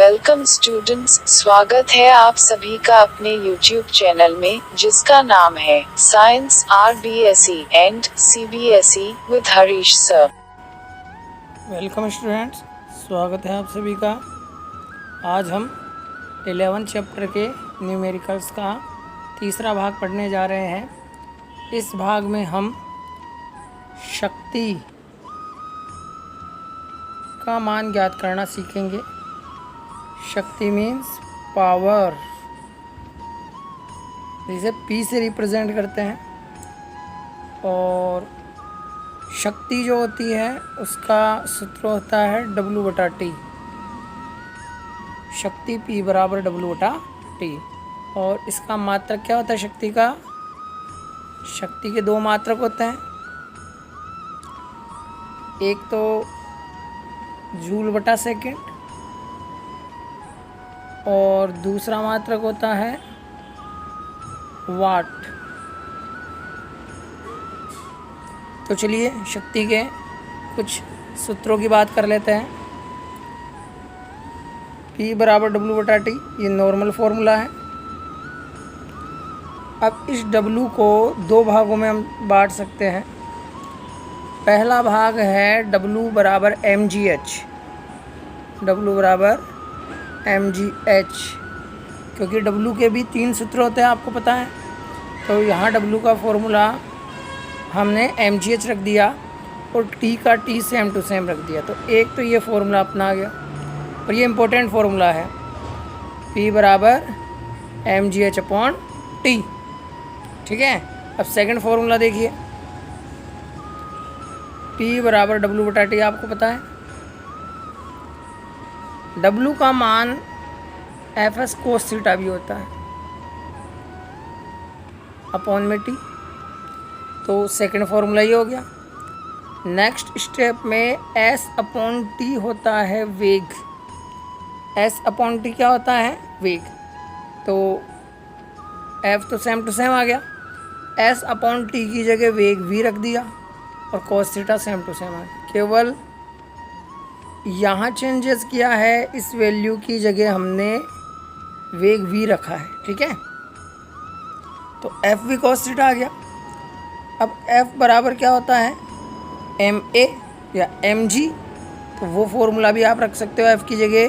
Welcome students, स्वागत है आप सभी का अपने YouTube चैनल में, जिसका नाम है science RBSE and CBSE with Harish sir. Welcome students, स्वागत है आप सभी का। आज हम 11 चैप्टर के न्यूमेरिकल्स का तीसरा भाग पढ़ने जा रहे हैं। इस भाग में हम शक्ति का मान ज्ञात करना सीखेंगे। शक्ति मीन्स पावर, जिसे P से रिप्रेजेंट करते हैं। और शक्ति जो होती है उसका सूत्र होता है W/T। शक्ति P बराबर W/T। और इसका मात्रक क्या होता है शक्ति का? शक्ति के दो मात्रक होते हैं, एक तो जूल/सेकंड और दूसरा मात्रक होता है वाट। तो चलिए शक्ति के कुछ सूत्रों की बात कर लेते हैं। P बराबर W/T, ये नॉर्मल फॉर्मूला है। अब इस W को दो भागों में हम बांट सकते हैं। पहला भाग है W बराबर mgh, W बराबर mgh, क्योंकि W के भी तीन सूत्र होते हैं, आपको पता है। तो यहाँ W का फॉर्मूला हमने mgh रख दिया और T का T सेम टू सेम रख दिया। तो एक तो ये फॉर्मूला अपना आ गया, और ये इम्पोर्टेंट फॉर्मूला है, P बराबर mgh/T। ठीक है। अब सेकंड फॉर्मूला देखिए, P बराबर W/T आपको पता है। W का मान Fs cos थीटा भी होता है अपॉन में T। तो सेकंड फॉर्मूला ये हो गया। नेक्स्ट स्टेप में S/T होता है वेग। S/T क्या होता है? वेग। तो F तो सेम टू सेम आ गया, S/T की जगह वेग v रख दिया और cos theta same to same आ गया। केवल यहाँ चेंजेस किया है, इस वैल्यू की जगह हमने वेग v रखा है। ठीक है। तो F भी cos थीटा आ गया। अब F बराबर क्या होता है? ma या mg। तो वो फॉर्मूला भी आप रख सकते हो, F की जगह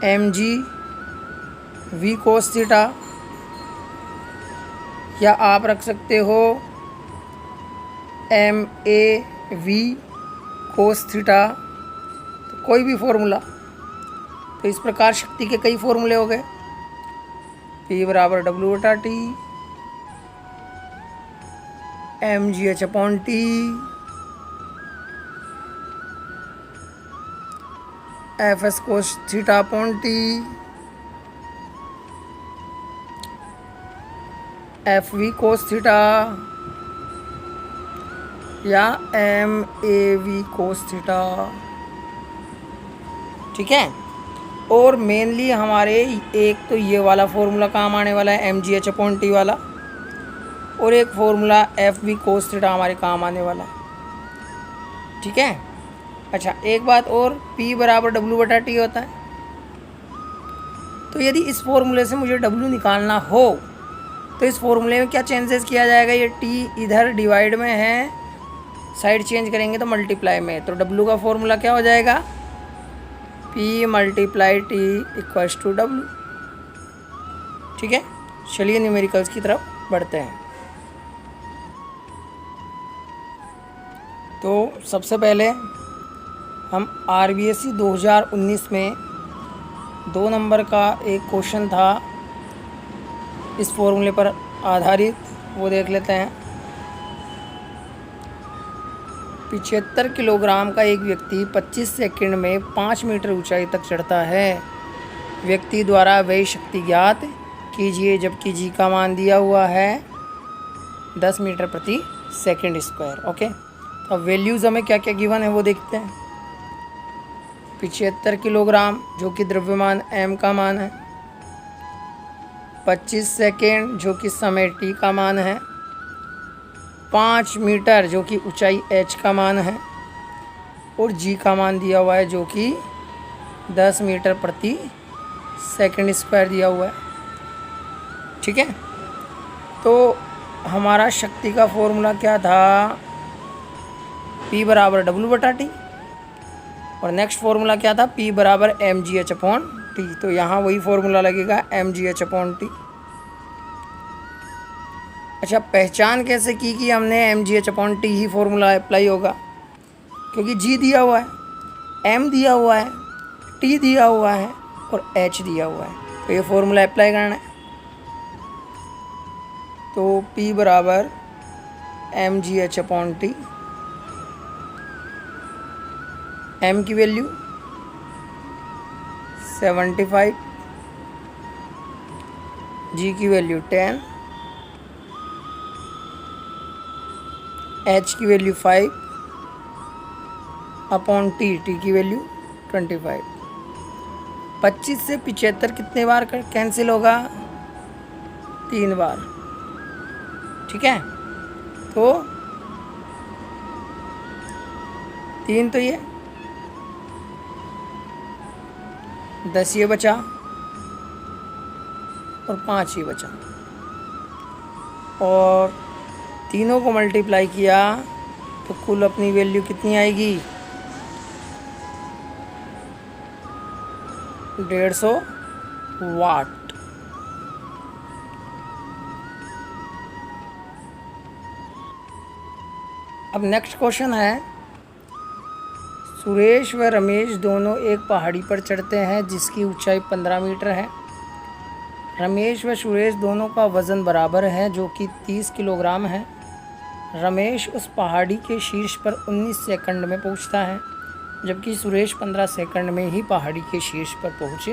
mg v cos थीटा, या आप रख सकते हो ma v cos थीटा। तो कोई भी फॉर्मूला। तो इस प्रकार शक्ति के कई फॉर्मूले हो गए। P बराबर W/T, mgh/T, Fs cos थीटा/T, Fv cos theta, या mav cos थीटा। ठीक है। और मेनली हमारे एक तो ये वाला फॉर्मूला काम आने वाला है mgh/T वाला, और एक फॉर्मूला Fv cos थीटा हमारे काम आने वाला है। ठीक है। अच्छा, एक बात और, P बराबर W/T होता है। तो यदि इस फॉर्मूले से मुझे W निकालना हो तो इस फॉर्मूले में क्या चेंजेस किया जाएगा? ये T इधर डिवाइड में है, साइड चेंज करेंगे तो मल्टीप्लाई में। तो W का फॉर्मूला क्या हो जाएगा? P × T = W। ठीक है। चलिए न्यूमेरिकल्स की तरफ बढ़ते हैं। तो सबसे पहले हम RBSE 2019 में 2 नंबर का एक क्वेश्चन था इस फॉर्मूले पर आधारित, वो देख लेते हैं। 75 किलोग्राम का एक व्यक्ति 25 सेकंड में 5 मीटर ऊंचाई तक चढ़ता है। व्यक्ति द्वारा वही शक्ति ज्ञात कीजिए, जबकि जी का मान दिया हुआ है 10 मीटर प्रति सेकंड स्क्वायर। ओके। तो अब वैल्यूज़ हमें क्या क्या गिवन है वो देखते हैं। 75 किलोग्राम जो कि द्रव्यमान m का मान है, 25 सेकेंड जो कि समय t का मान है, 5 मीटर जो कि ऊंचाई h का मान है, और g का मान दिया हुआ है जो कि 10 मीटर प्रति सेकंड स्क्वायर दिया हुआ है। ठीक है, तो हमारा शक्ति का फॉर्मूला क्या था, P बराबर W/T, और नेक्स्ट फॉर्मूला क्या था, P बराबर mgh/T। तो यहाँ वही फॉर्मूला लगेगा mgh/T। अच्छा, पहचान कैसे की कि हमने mgh/T ही फॉर्मूला अप्लाई होगा, क्योंकि G दिया हुआ है, M दिया हुआ है, T दिया हुआ है और H दिया हुआ है, तो ये फॉर्मूला अप्लाई करना है। तो P बराबर mgh/T, M की वैल्यू 75, G की वैल्यू 10, H की वैल्यू 5 अपॉन T की वैल्यू 25। 25 से 75 कितने बार कैंसिल होगा, 3 बार। ठीक है, तो 3 तो ये 10 ये बचा और 5 ये बचा, और तीनों को मल्टीप्लाई किया तो कुल अपनी वैल्यू कितनी आएगी, 150 वाट। अब नेक्स्ट क्वेश्चन है, सुरेश व रमेश दोनों एक पहाड़ी पर चढ़ते हैं जिसकी ऊंचाई 15 मीटर है। रमेश व सुरेश दोनों का वज़न बराबर है जो कि 30 किलोग्राम है। रमेश उस पहाड़ी के शीर्ष पर 19 सेकंड में पहुंचता है, जबकि सुरेश 15 सेकंड में ही पहाड़ी के शीर्ष पर पहुंच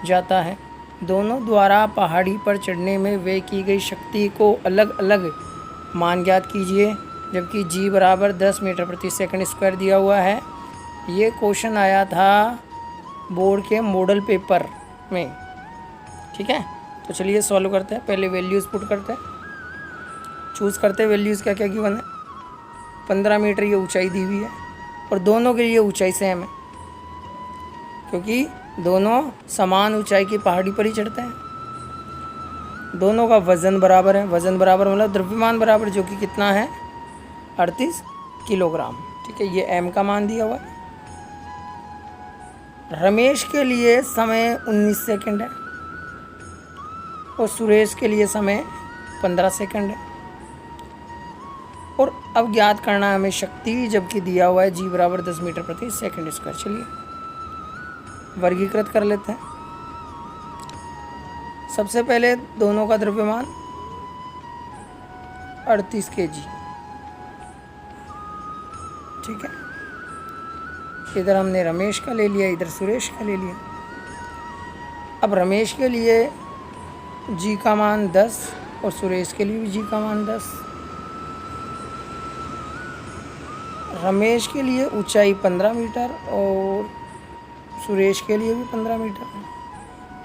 जाता है। दोनों द्वारा पहाड़ी पर चढ़ने में व्यय की गई शक्ति को अलग अलग मान ज्ञात कीजिए, जबकि G बराबर 10 मीटर प्रति सेकंड स्क्वायर दिया हुआ है। ये क्वेश्चन आया था बोर्ड के मॉडल पेपर में। ठीक है, तो चलिए सॉल्व करते हैं। पहले वैल्यूज़ पुट करते हैं, चूज़ करते हैं वैल्यूज़ क्या क्या गिवन है। 15 मीटर ये ऊंचाई दी हुई है और दोनों के लिए ऊंचाई सेम है, क्योंकि दोनों समान ऊंचाई की पहाड़ी पर ही चढ़ते हैं। दोनों का वज़न बराबर है, वज़न बराबर मतलब द्रव्यमान बराबर, जो कि कितना है, 38 किलोग्राम। ठीक है, ये m का मान दिया हुआ है। रमेश के लिए समय 19 सेकंड है और सुरेश के लिए समय 15 सेकंड है। और अब ज्ञात करना है हमें शक्ति, जबकि दिया हुआ है G बराबर 10 मीटर प्रति सेकंड स्क्वायर। चलिए वर्गीकृत कर लेते हैं। सबसे पहले दोनों का द्रव्यमान 38 kg। ठीक है, इधर हमने रमेश का ले लिया, इधर सुरेश का ले लिया। अब रमेश के लिए G का मान 10 और सुरेश के लिए भी G का मान 10। रमेश के लिए ऊंचाई 15 मीटर और सुरेश के लिए भी 15 मीटर।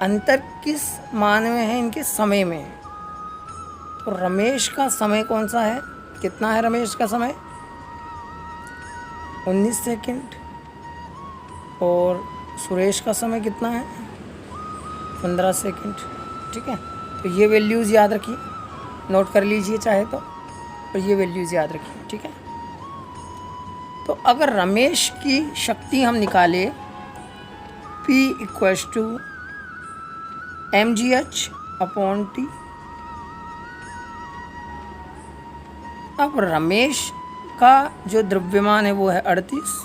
अंतर किस मान में है, इनके समय में। तो रमेश का समय कौन सा है, कितना है रमेश का समय, 19 सेकंड, और सुरेश का समय कितना है, 15 सेकंड। ठीक है, तो ये वैल्यूज़ याद रखिए, नोट कर लीजिए चाहे तो, और ये वैल्यूज़ याद रखिए। ठीक है, तो अगर रमेश की शक्ति हम निकाले P = mgh/T। अब रमेश का जो द्रव्यमान है वो है 38,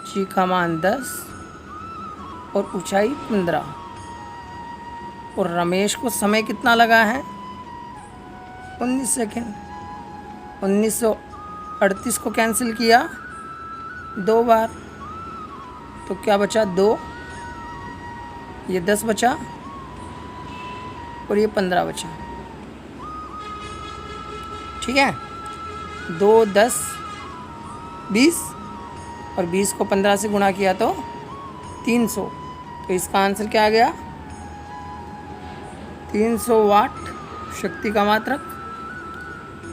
G का मान 10 और ऊंचाई 15, और रमेश को समय कितना लगा है, 19 सेकेंड। 1938 को कैंसिल किया 2 बार, तो क्या बचा, 2, ये 10 बचा और ये 15 बचा। ठीक है, 2, 10, 20 और 20 को 15 से गुणा किया तो 300। तो इसका आंसर क्या आ गया, 300 वाट शक्ति का मात्रक।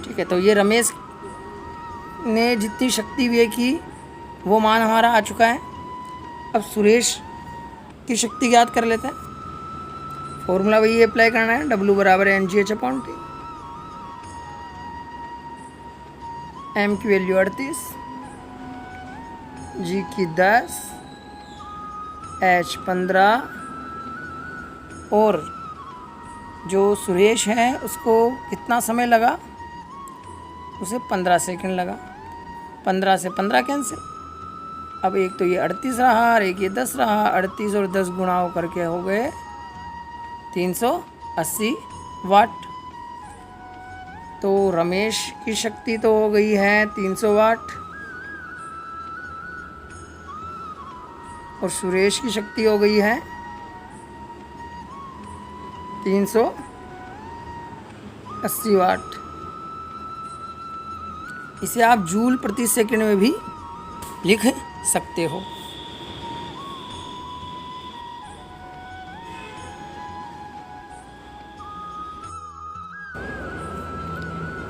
ठीक है, तो ये रमेश ने जितनी शक्ति व्यय की वो मान हमारा आ चुका है। अब सुरेश की शक्ति ज्ञात कर लेते हैं। फॉर्मूला वही अप्लाई करना है, W बराबर है mgh/T। m की वैल्यू 38, g की 10, h 15 और जो सुरेश है उसको कितना समय लगा, उसे 15 सेकंड लगा। 15 से 15 कैंसिल। अब एक तो ये 38 रहा और एक ये 10 रहा। 38 और 10 गुणा होकर के हो गए 380 वाट। तो रमेश की शक्ति तो हो गई है 300 वाट और सुरेश की शक्ति हो गई है 380 वाट। इसे आप जूल प्रति सेकंड में भी लिख सकते हो।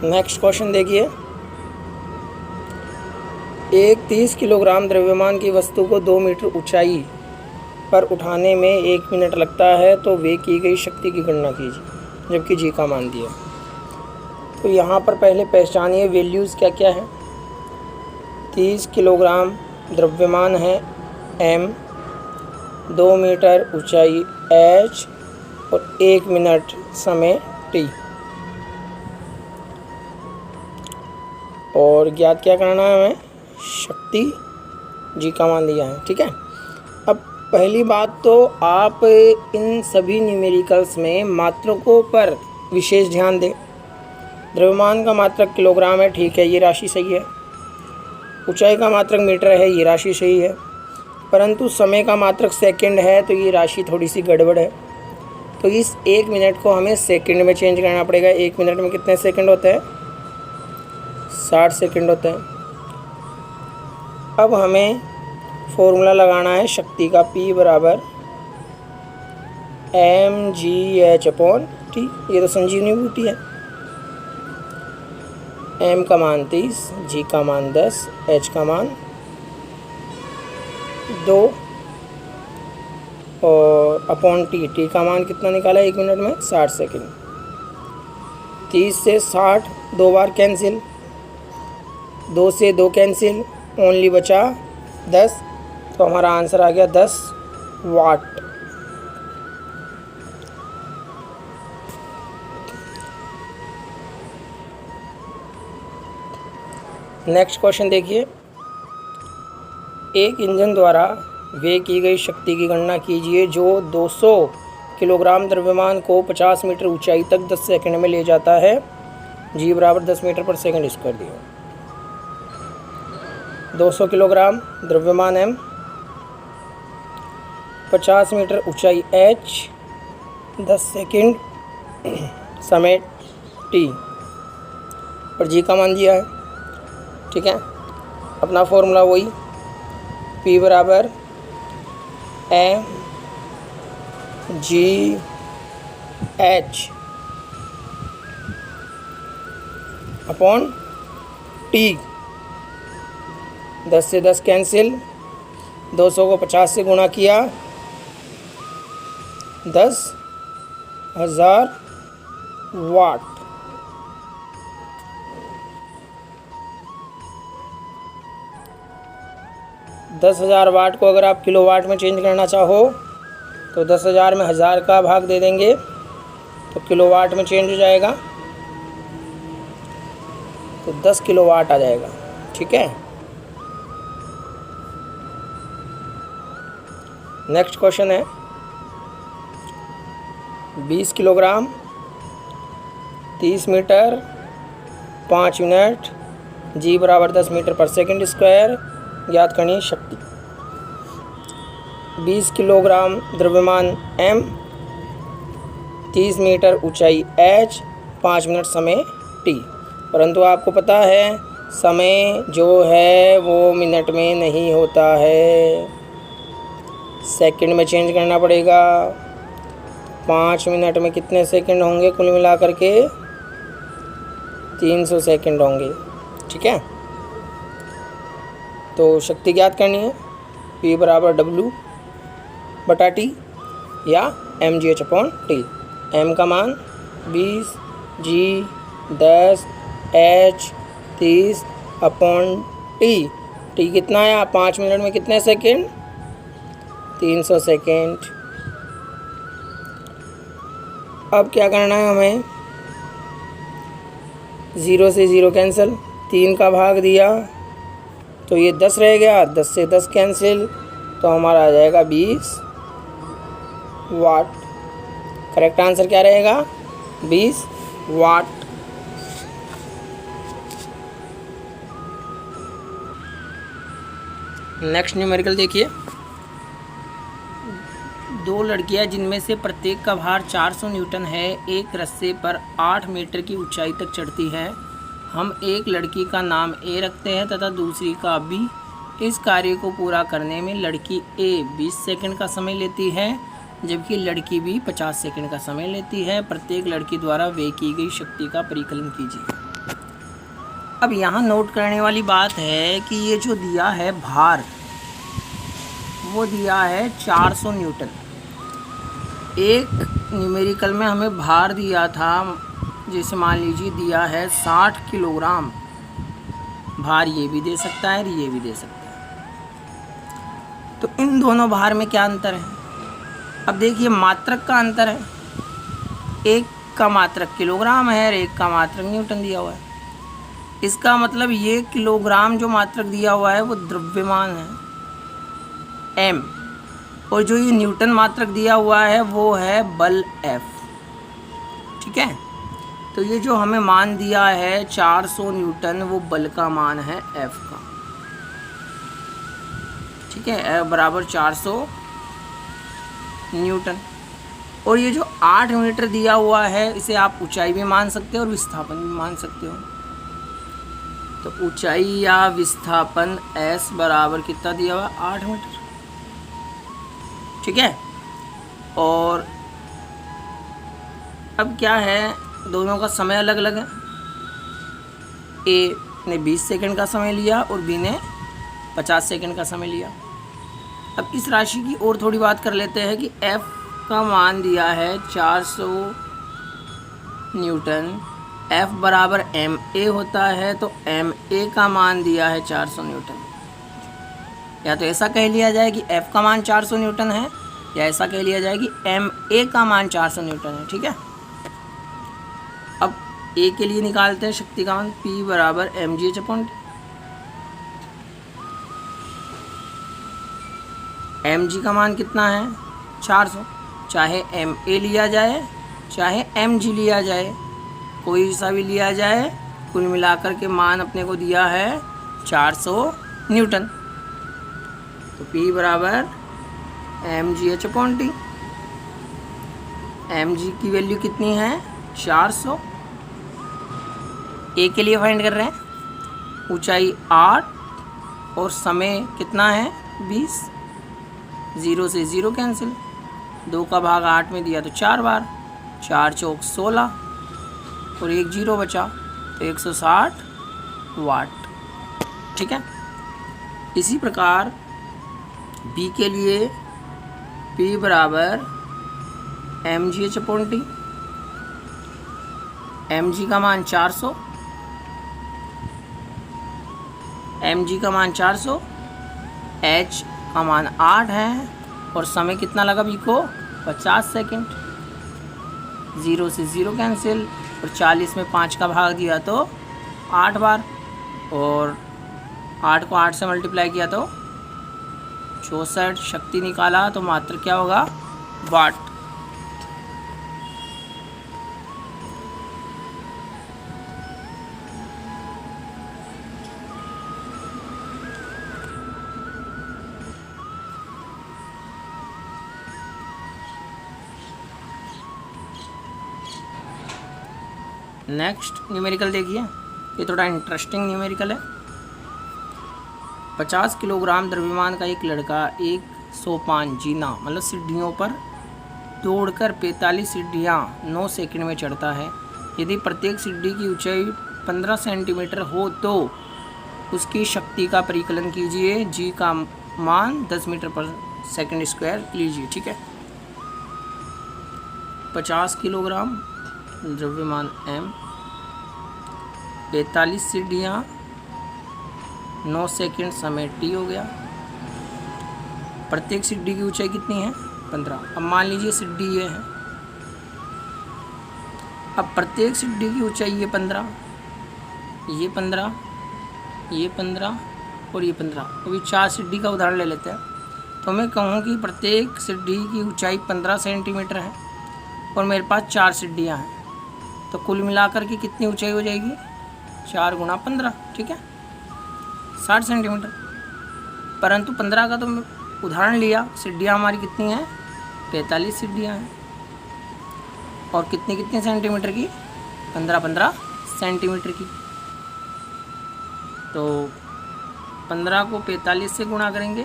नेक्स्ट क्वेश्चन देखिए। एक 30 किलोग्राम द्रव्यमान की वस्तु को 2 मीटर ऊंचाई पर उठाने में 1 मिनट लगता है, तो वे की गई शक्ति की गणना कीजिए, जबकि जी का मान दिया। तो यहाँ पर पहले पहचानिए वैल्यूज़ क्या क्या है। 30 किलोग्राम द्रव्यमान है m, 2 मीटर ऊंचाई h और 1 मिनट समय t। और ज्ञात क्या करना है हमें, शक्ति जी का मान दिया है। ठीक है। अब पहली बात तो आप इन सभी न्यूमेरिकल्स में मात्रकों पर विशेष ध्यान दें। द्रव्यमान का मात्रक किलोग्राम है, ठीक है, ये राशि सही है। ऊंचाई का मात्रक मीटर है, ये राशि सही है। परंतु समय का मात्रक सेकंड है, तो ये राशि थोड़ी सी गड़बड़ है। तो इस 1 मिनट को हमें सेकंड में चेंज करना पड़ेगा। 1 मिनट में कितने सेकंड होते हैं, 60 सेकंड होते हैं। अब हमें फॉर्मूला लगाना है शक्ति का, P बराबर mgh/T। ये तो संजीवनी बूटी है। m का मान 30, g का मान 10, h का मान 2 और अपॉन t का मान कितना निकाला 1 मिनट में, 60 सेकंड। 30 से 60 2 बार कैंसिल, 2 से 2 कैंसिल, ओनली बचा 10। तो हमारा आंसर आ गया 10 वाट। नेक्स्ट क्वेश्चन देखिए। एक इंजन द्वारा व्यय की गई शक्ति की गणना कीजिए जो 200 किलोग्राम द्रव्यमान को 50 मीटर ऊंचाई तक 10 सेकंड में ले जाता है। जी बराबर 10 मीटर पर सेकंड स्क्वायर दिया। 200 किलोग्राम द्रव्यमान m, 50 मीटर ऊंचाई h, 10 सेकंड समय t पर जी का मान दिया है। ठीक है। अपना फॉर्मूला वही, P बराबर mgh अपॉन t। 10 से 10 कैंसिल, 200 को 50 से गुणा किया, 10,000 वाट। दस 10,000 वाट को अगर आप किलोवाट में चेंज करना चाहो तो 10,000 में 1000 का भाग दे देंगे तो किलोवाट में चेंज हो जाएगा, तो 10 किलोवाट आ जाएगा। ठीक है। नेक्स्ट क्वेश्चन है 20 किलोग्राम 30 मीटर 5 मिनट, जी बराबर 10 मीटर पर सेकंड स्क्वायर। ज्ञात करनी शक्ति। 20 किलोग्राम द्रव्यमान m, 30 मीटर ऊंचाई h, 5 मिनट समय t। परंतु आपको पता है समय जो है वो मिनट में नहीं होता है, सेकंड में चेंज करना पड़ेगा। 5 मिनट में कितने सेकंड होंगे, कुल मिला करके 300 सेकंड होंगे। ठीक है। तो शक्ति ज्ञात करनी है। P बराबर W/T या mgh/T। m का मान 20, g 10, h 30/T। T कितना है? 5 मिनट में कितने सेकेंड? 300 सेकेंड। अब क्या करना है हमें? 0 से 0 कैंसिल, 3 का भाग दिया तो ये 10 रह गया, 10 से 10 कैंसिल, तो हमारा आ जाएगा 20 वाट। करेक्ट आंसर क्या रहेगा? 20 वाट। नेक्स्ट न्यूमेरिकल देखिए। 2 लड़कियां जिनमें से प्रत्येक का भार 400 न्यूटन है, एक रस्से पर 8 मीटर की ऊंचाई तक चढ़ती है। हम एक लड़की का नाम ए रखते हैं तथा दूसरी का बी। इस कार्य को पूरा करने में लड़की ए 20 सेकंड का समय लेती है जबकि लड़की बी 50 सेकंड का समय लेती है। प्रत्येक लड़की द्वारा व्यय की गई शक्ति का परिकलन कीजिए। अब यहाँ नोट करने वाली बात है कि ये जो दिया है भार, वो दिया है 400 न्यूटन। एक न्यूमेरिकल में हमें भार दिया था, जैसे मान लीजिए दिया है 60 किलोग्राम। भार ये भी दे सकता है और ये भी दे सकता है। तो इन दोनों भार में क्या अंतर है? अब देखिए मात्रक का अंतर है। एक का मात्रक किलोग्राम है और एक का मात्रक न्यूटन दिया हुआ है। इसका मतलब ये किलोग्राम जो मात्रक दिया हुआ है वो द्रव्यमान है m, और जो ये न्यूटन मात्रक दिया हुआ है वो है बल F। ठीक है, तो ये जो हमें मान दिया है 400 न्यूटन, वो बल का मान है F का। ठीक है, F बराबर 400 न्यूटन। और ये जो 8 मीटर दिया हुआ है, इसे आप ऊंचाई भी मान सकते हो और विस्थापन भी मान सकते हो। तो ऊंचाई या विस्थापन S बराबर कितना दिया हुआ? 8 मीटर। ठीक है, और अब क्या है, दोनों का समय अलग अलग है। ए ने 20 सेकंड का समय लिया और बी ने 50 सेकंड का समय लिया। अब इस राशि की और थोड़ी बात कर लेते हैं कि F का मान दिया है 400 न्यूटन। F बराबर ma होता है, तो ma का मान दिया है 400 न्यूटन। या तो ऐसा कह लिया जाए कि F का मान 400 न्यूटन है, या ऐसा कह लिया जाए कि ma का मान 400 न्यूटन है। ठीक है, अब A के लिए निकालते हैं शक्ति का मान। P बराबर mgh/T। mg का मान कितना है? 400। चाहे ma लिया जाए चाहे mg लिया जाए, कोई सा भी लिया जाए, कुल मिलाकर के मान अपने को दिया है 400 न्यूटन। तो P बराबर mgh/T। mg की वैल्यू कितनी है? 400। A के लिए फाइंड कर रहे हैं। ऊंचाई 8 और समय कितना है? 20। 0 से 0 कैंसिल, 2 का भाग 8 में दिया तो 4 बार, 4 चौक 16 और 1 0 बचा, तो 160 वाट। ठीक है, इसी प्रकार B के लिए P बराबर mgh/T। mg का मान 400, mg का मान 400, h का मान 8 है और समय कितना लगा B को? 50 सेकंड। 0 से 0 कैंसिल और 40 में 5 का भाग दिया तो 8 बार, और 8 को 8 से मल्टीप्लाई किया तो 64। शक्ति निकाला तो मात्र क्या होगा? वाट। नेक्स्ट न्यूमेरिकल देखिए, ये थोड़ा इंटरेस्टिंग न्यूमेरिकल है। 50 किलोग्राम द्रव्यमान का एक लड़का एक सोपान जीना मतलब सीढ़ियों पर दौड़कर 45 सीढ़ियाँ 9 सेकंड में चढ़ता है। यदि प्रत्येक सीढ़ी की ऊंचाई 15 सेंटीमीटर हो तो उसकी शक्ति का परिकलन कीजिए। जी का द्रव्यमान 10 मीटर पर सेकंड स्क्वायर लीजिए। ठीक है, 50 किलोग्राम द्रव्यमान m, 45 सीढ़ियाँ, 9 सेकंड समय t हो गया। प्रत्येक सीढ़ी की ऊंचाई कितनी है? 15। अब मान लीजिए सीढ़ी ये है, अब प्रत्येक सीढ़ी की ऊंचाई ये 15, ये 15, ये 15 और ये 15। अभी 4 सीढ़ी का उदाहरण ले लेते हैं। तो मैं कहूँ कि प्रत्येक सीढ़ी की ऊंचाई 15 सेंटीमीटर है और मेरे पास 4 सीढ़ियाँ हैं, तो कुल मिलाकर के कितनी ऊंचाई हो जाएगी? 4 गुणा 15, ठीक है, 60 सेंटीमीटर। परंतु 15 का तो उदाहरण लिया, सीढ़ियाँ हमारी कितनी हैं? 45 सीढ़ियाँ हैं और कितनी कितनी सेंटीमीटर की? 15 सेंटीमीटर की। तो 15 को 45 से गुणा करेंगे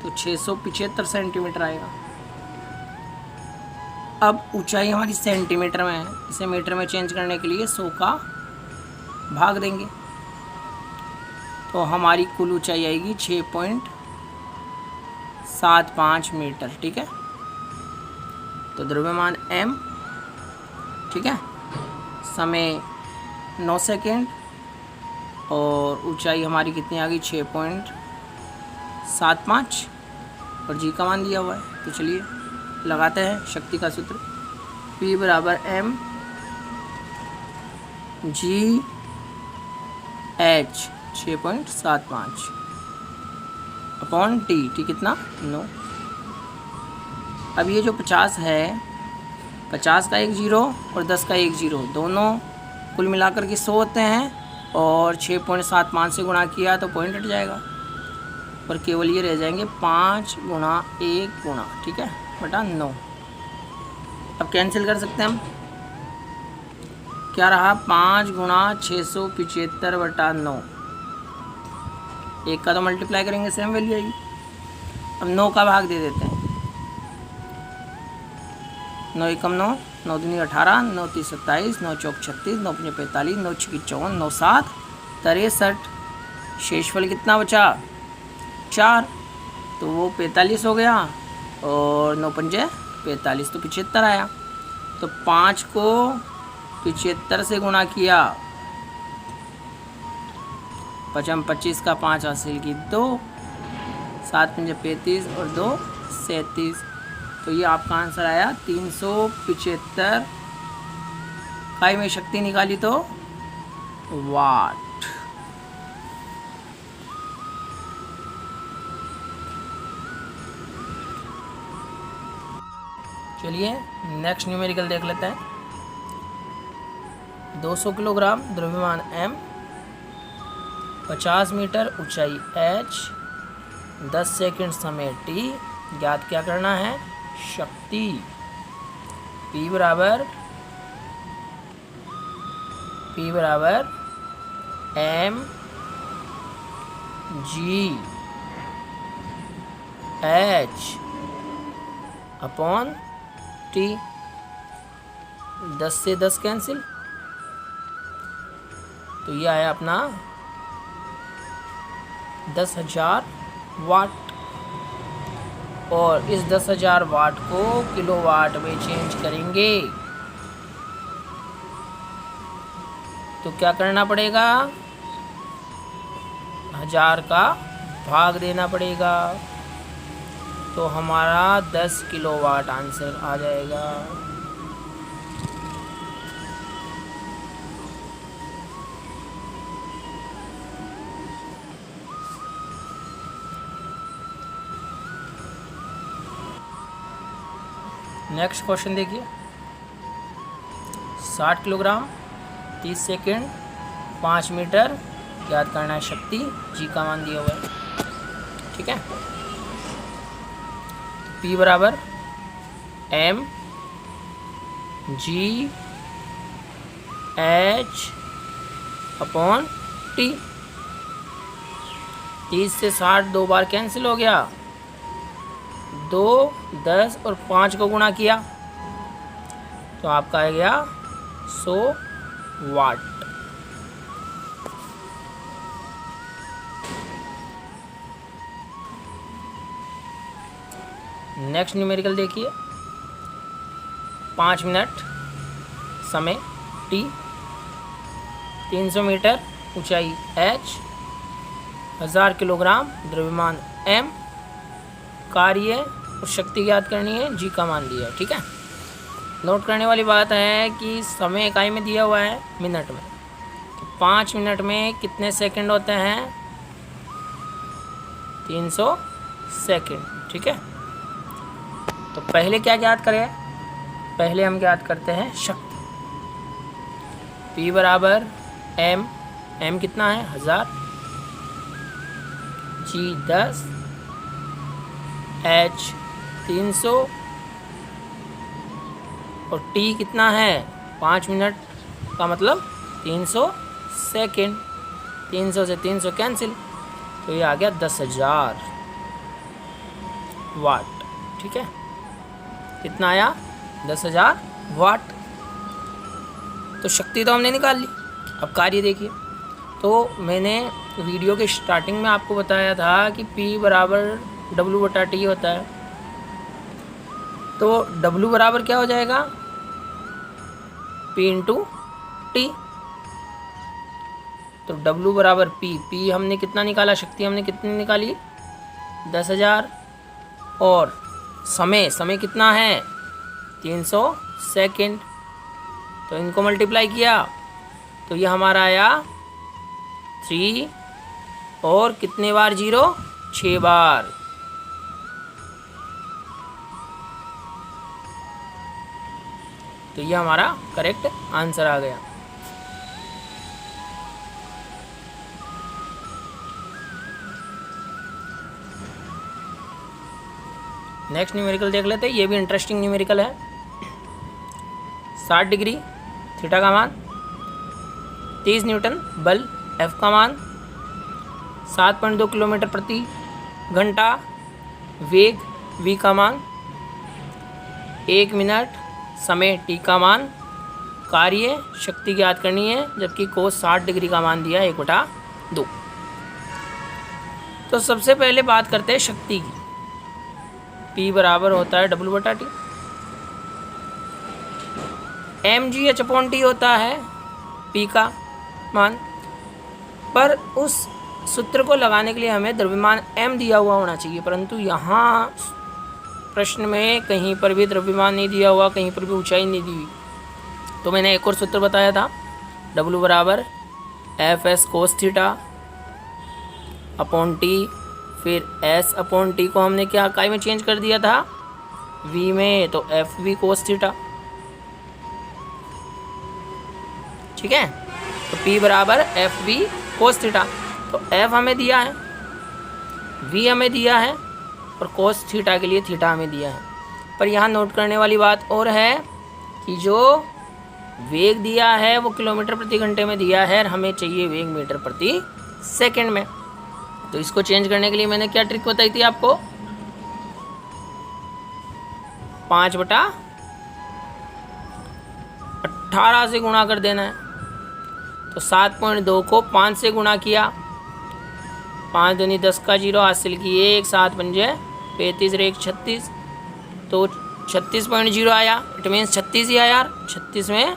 तो 675 सेंटीमीटर आएगा। अब ऊंचाई हमारी सेंटीमीटर में है, इसे मीटर में चेंज करने के लिए 100 का भाग देंगे तो हमारी कुल ऊंचाई आएगी 6.75 मीटर। ठीक है, तो द्रव्यमान m, ठीक है, समय 9 सेकेंड और ऊंचाई हमारी कितनी आ गई? 6.75 और जी का मान दिया हुआ है। तो चलिए लगाते हैं शक्ति का सूत्र। P बराबर m जी h 6.75 अपॉन टी कितना? 9। अब ये जो 50 है, 50 का एक जीरो और 10 का एक जीरो, दोनों कुल मिलाकर के 100 होते हैं और 6.75 से गुणा किया तो पॉइंट हट जाएगा और केवल ये रह जाएंगे 5 गुणा 1 गुणा, ठीक है, बटा 9। अब कैंसिल कर सकते हैं हम, क्या रहा? 5 गुणा 675 बटा 9, एक का तो मल्टीप्लाई करेंगे सेम वैल्यू आएगी। अब 9 का भाग दे देते हैं, 9 एकम 9, 9 दूनी 18, 9 तीस 27, 9 चौक 36, 9 पंजे 45, 9 छक्की 54, 9 सात 63। शेषफल कितना बचा? 4, तो वो 45 हो गया और 9 पंजे 45 तो 75 आया। तो 5 को 75 से गुणा किया, 25 का 5 हासिल की 2, 7 पंजे 35 और 2 37। तो ये आपका आंसर आया 375। इकाई में शक्ति निकाली तो वाट। चलिए नेक्स्ट न्यूमेरिकल देख लेते हैं। 200 किलोग्राम द्रव्यमान m, 50 मीटर ऊंचाई h, 10 सेकंड समय t, ज्ञात क्या करना है? शक्ति। P बराबर m g h upon t। 10 से 10 कैंसिल, तो ये आया अपना 10,000 वाट और इस 10,000 वाट को किलोवाट में चेंज करेंगे तो क्या करना पड़ेगा? 1000 का भाग देना पड़ेगा तो हमारा 10 किलोवाट आंसर आ जाएगा। नेक्स्ट क्वेश्चन देखिए। 60 किलोग्राम, 30 सेकेंड, 5 मीटर, याद करना है शक्ति। जी का मान दिया हुआ है, ठीक है। P बराबर m जी h अपॉन t। 30 से 60 दो बार कैंसिल हो गया, 2, 10 और 5 को गुणा किया तो आपका आ गया 100 वाट। नेक्स्ट न्यूमेरिकल देखिए, 5 मिनट समय t, 300 मीटर ऊंचाई h, 1000 किलोग्राम द्रव्यमान m, कार्य और शक्ति ज्ञात करनी है, g का मान दिया है। ठीक है, नोट करने वाली बात है कि समय इकाई में दिया हुआ है मिनट में, तो 5 मिनट में कितने सेकंड होते हैं? 300 सेकंड। ठीक है, तो पहले क्या ज्ञात करें? पहले हम ज्ञात करते हैं शक्ति। P बराबर m कितना है? 1000, G 10, H 300 और T कितना है? 5 मिनट का मतलब 300 सेकेंड। 300 से 300 कैंसिल, तो ये आ गया 10,000 वाट। ठीक है, कितना आया? 10,000 वाट। तो शक्ति तो हमने निकाल ली। अब कार्य देखिए, तो मैंने वीडियो के स्टार्टिंग में आपको बताया था कि P बराबर W/T होता है। तो W बराबर क्या हो जाएगा? P × T। तो W बराबर P हमने कितना निकाला? शक्ति हमने कितनी निकाली? 10,000। और समय कितना है? 300 सेकेंड। तो इनको मल्टीप्लाई किया तो ये हमारा आया 3 और कितने बार 0? 6 बार। तो ये हमारा करेक्ट आंसर आ गया। नेक्स्ट न्यूमेरिकल देख लेते हैं, ये भी इंटरेस्टिंग न्यूमेरिकल है। 60 डिग्री थीटा का मान, 30 न्यूटन बल, F का मान 7.2 किलोमीटर प्रति घंटा, वेग V का मान 1 मिनट, समय T का मान, कार्य शक्ति ज्ञात करनी है, जबकि कोस 60 डिग्री का मान दिया 1/2। तो सबसे पहले बात करते हैं शक्ति की। P बराबर होता है W/T। mgh/T होता है P का मान, पर उस सूत्र को लगाने के लिए हमें द्रव्यमान m दिया हुआ होना चाहिए, परंतु यहाँ प्रश्न में कहीं पर भी द्रव्यमान नहीं दिया हुआ, कहीं पर भी ऊंचाई नहीं दी हुई। तो मैंने एक और सूत्र बताया था, W बराबर Fs cos θ/T, फिर S/T को हमने क्या इकाई में चेंज कर दिया था? V में, तो FV cos θ। ठीक है, तो P बराबर FV cos θ। तो F हमें दिया है, V हमें दिया है और cos θ के लिए थीटा हमें दिया है। पर यहाँ नोट करने वाली बात और है कि जो वेग दिया है वो किलोमीटर प्रति घंटे में दिया है, और हमें चाहिए वेग मीटर प्रति सेकंड में। तो इसको चेंज करने के लिए मैंने क्या ट्रिक बताई थी आपको? 5/18 से गुणा कर देना है। तो 7.2 को 5 से गुणा किया, 5 दूनी 10 का 0, हासिल किए 1, 7 पंजे 35 और 1 36, तो 36.0 आया। इट मीन्स 36 ही आया यार। 36 में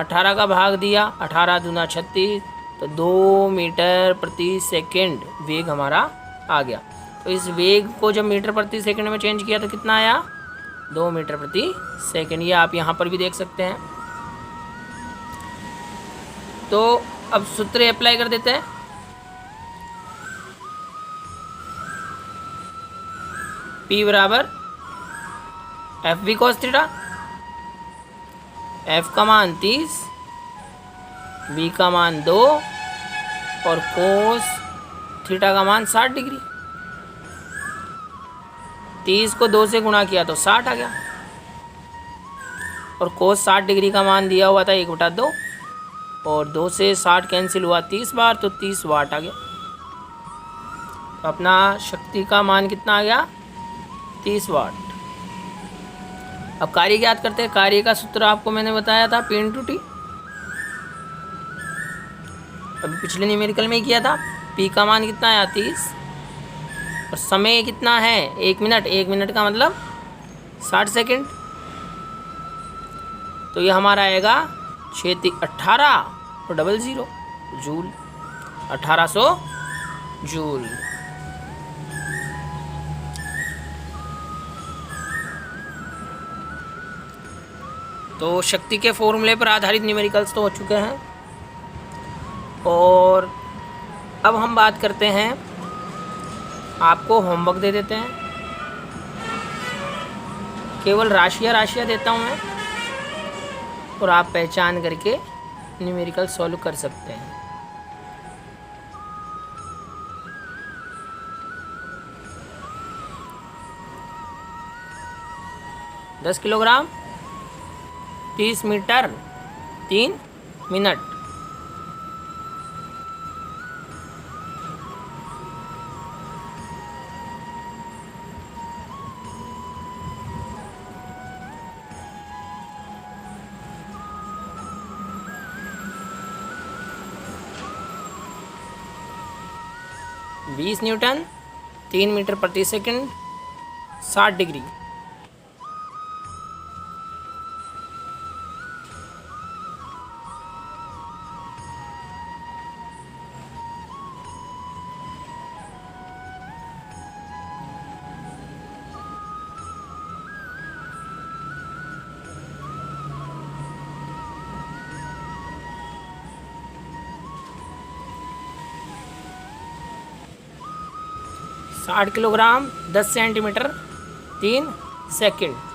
18 का भाग दिया, 18 दूना 36, तो 2 मीटर प्रति सेकंड वेग हमारा आ गया। तो इस वेग को जब मीटर प्रति सेकंड में चेंज किया तो कितना आया? 2 मीटर प्रति सेकंड। ये आप यहाँ पर भी देख सकते हैं। तो अब सूत्र अप्लाई कर देते हैं। P बराबर FV cos θ, F का मान 30, V का मान 2 और कोस थीटा का मान 60 डिग्री। 30 को 2 से गुणा किया तो 60 आ गया, और कोस 60 डिग्री का मान दिया हुआ था 1/2, और 2 से 60 कैंसिल हुआ 30 बार, तो 30 वाट आ गया। तो अपना शक्ति का मान कितना आ गया? 30 वाट। अब कार्य ज्ञात करते हैं। कार्य का सूत्र आपको मैंने बताया था P × T, अभी पिछले न्यूमेरिकल में ही किया था। P का मान कितना आया? 30, और समय कितना है? 1 मिनट। 1 मिनट का मतलब 60 सेकेंड। तो ये हमारा आएगा 6×18 और डबल 0 जूल, 1800 जूल। तो शक्ति के फॉर्मूले पर आधारित न्यूमेरिकल्स तो हो चुके हैं, और अब हम बात करते हैं, आपको होमवर्क दे देते हैं। केवल राशियाँ देता हूँ मैं, और आप पहचान करके न्यूमेरिकल सॉल्व कर सकते हैं। दस किलोग्राम 30 मीटर 3 मिनट। बीस न्यूटन 3 मीटर प्रति सेकंड 60 डिग्री। साठ किलोग्राम 10 सेंटीमीटर 3 सेकंड।